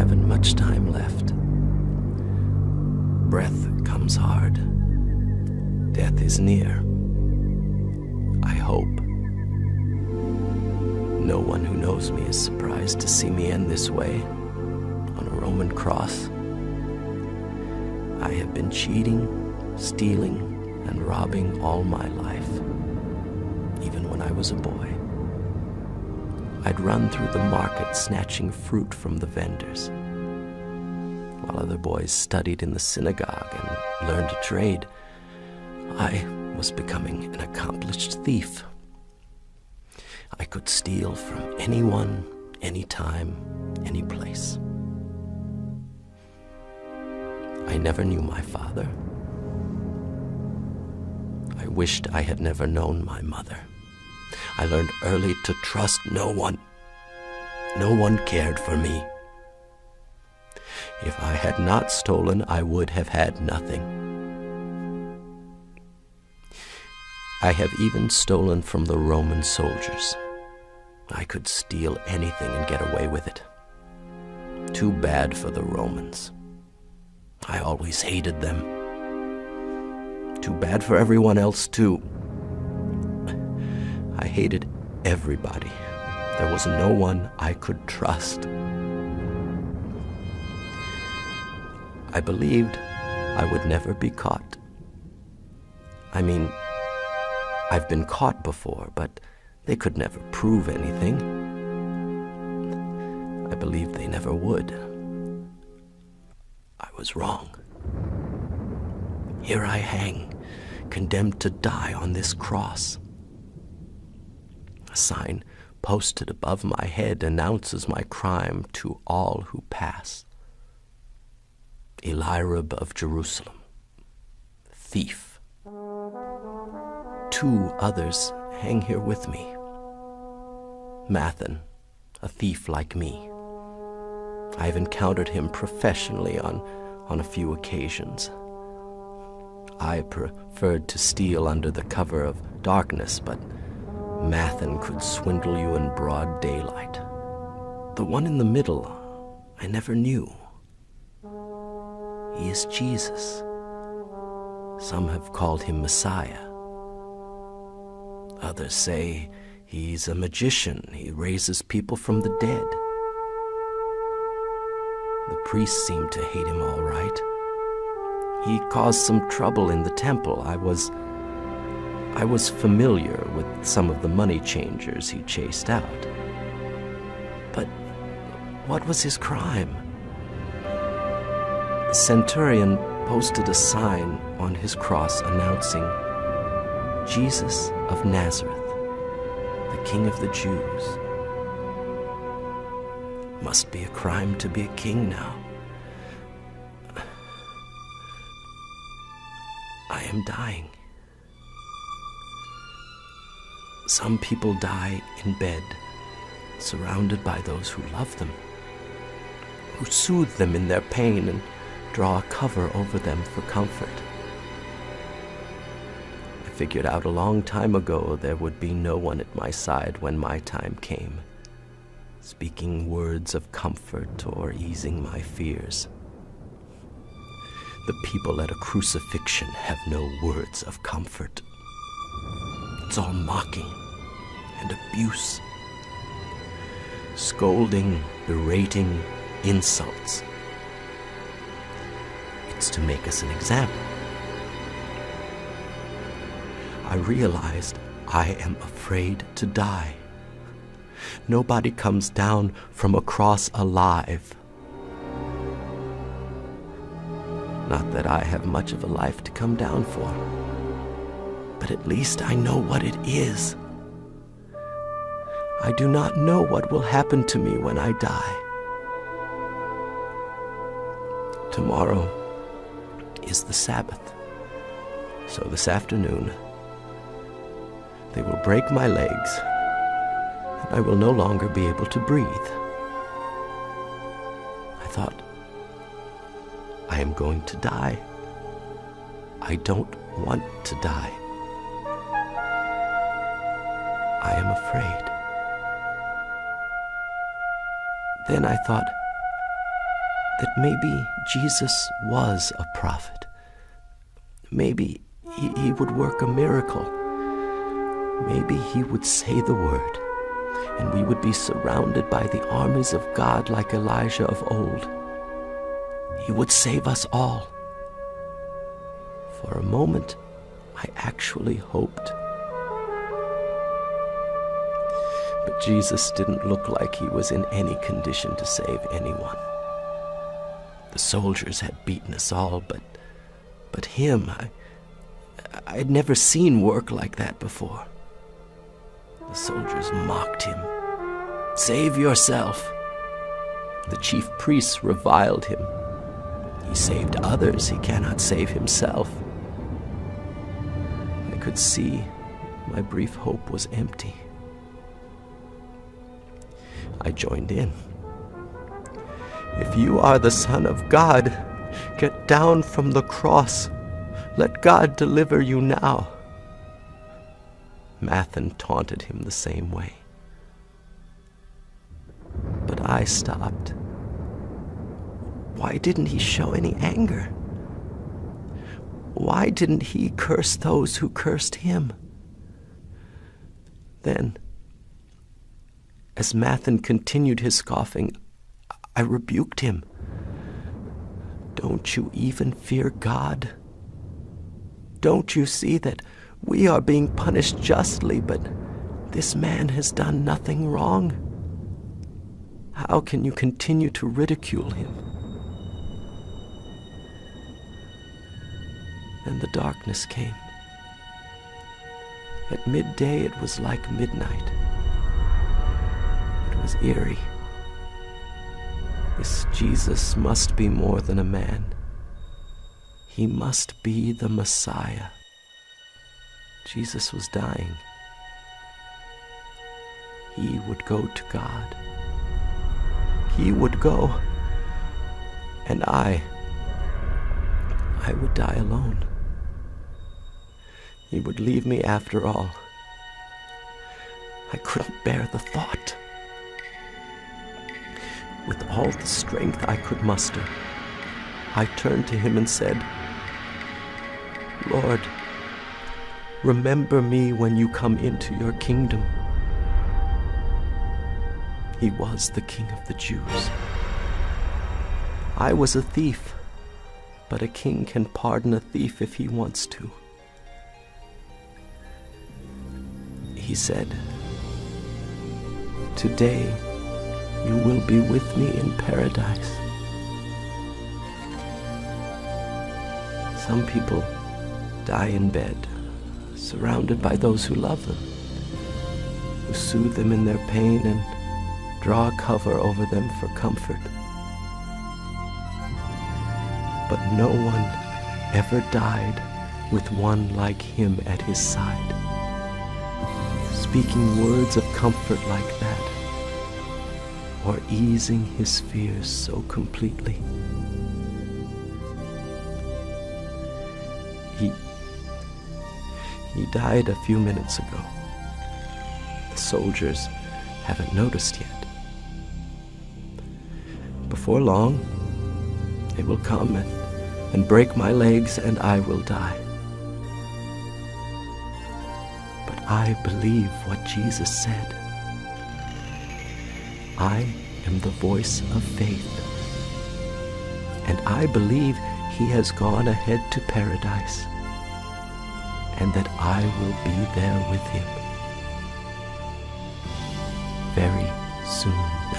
haven't much time left. Breath comes hard. Death is near. I hope. No one who knows me is surprised to see me end this way, on a Roman cross. I have been cheating, stealing, and robbing all my life, even when I was a boy. I'd run through the market snatching fruit from the vendors, while other boys studied in the synagogue and learned a trade. I was becoming an accomplished thief. I could steal from anyone, anytime, any place. I never knew my father. I wished I had never known my mother. I learned early to trust no one. No one cared for me. If I had not stolen, I would have had nothing. I have even stolen from the Roman soldiers. I could steal anything and get away with it. Too bad for the Romans. I always hated them. Too bad for everyone else, too. I hated everybody. There was no one I could trust. I believed I would never be caught. I mean, I've been caught before, but they could never prove anything. I believed they never would. I was wrong. Here I hang, condemned to die on this cross. A sign posted above my head announces my crime to all who pass. Elirab of Jerusalem, thief. 2 others hang here with me. Mathan, a thief like me. I've encountered him professionally on a few occasions. I preferred to steal under the cover of darkness, but Mathan could swindle you in broad daylight. The one in the middle, I never knew. He is Jesus. Some have called him Messiah. Others say he's a magician. He raises people from the dead. The priests seem to hate him all right. He caused some trouble in the temple. I was familiar with some of the money changers he chased out. But what was his crime? The centurion posted a sign on his cross announcing, Jesus of Nazareth, the King of the Jews. Must be a crime to be a king now. I am dying. Some people die in bed, surrounded by those who love them, who soothe them in their pain and draw a cover over them for comfort. I figured out a long time ago there would be no one at my side when my time came, speaking words of comfort or easing my fears. The people at a crucifixion have no words of comfort. It's all mocking and abuse, scolding, berating, insults. It's to make us an example. I realized I am afraid to die. Nobody comes down from a cross alive. Not that I have much of a life to come down for, but at least I know what it is. I do not know what will happen to me when I die. Tomorrow is the Sabbath, so this afternoon they will break my legs, and I will no longer be able to breathe. I thought, I am going to die. I don't want to die. I am afraid. Then I thought, that maybe Jesus was a prophet. Maybe he would work a miracle. Maybe he would say the word, and we would be surrounded by the armies of God like Elijah of old. He would save us all. For a moment, I actually hoped. But Jesus didn't look like he was in any condition to save anyone. The soldiers had beaten us all, but him, I'd never seen work like that before. The soldiers mocked him. "Save yourself." The chief priests reviled him. He saved others, he cannot save himself. I could see my brief hope was empty. I joined in. "If you are the Son of God, get down from the cross. Let God deliver you now." Mathan taunted him the same way. But I stopped. Why didn't he show any anger? Why didn't he curse those who cursed him? Then, as Mathan continued his scoffing, I rebuked him. "Don't you even fear God? Don't you see that we are being punished justly, but this man has done nothing wrong? How can you continue to ridicule him?" Then the darkness came. At midday it was like midnight. It was eerie. This Jesus must be more than a man. He must be the Messiah. Jesus was dying. He would go to God. He would go, and I would die alone. He would leave me after all. I couldn't bear the thought. With all the strength I could muster, I turned to him and said, "Lord, remember me when you come into your kingdom." He was the King of the Jews. I was a thief, but a king can pardon a thief if he wants to. He said, "Today you will be with me in paradise." Some people die in bed, surrounded by those who love them, who soothe them in their pain and draw a cover over them for comfort. But no one ever died with one like him at his side, speaking words of comfort like that, or easing his fears so completely. He died a few minutes ago. The soldiers haven't noticed yet. Before long, they will come and break my legs, and I will die. But I believe what Jesus said. I am the voice of faith, and I believe he has gone ahead to paradise, and that I will be there with him very soon.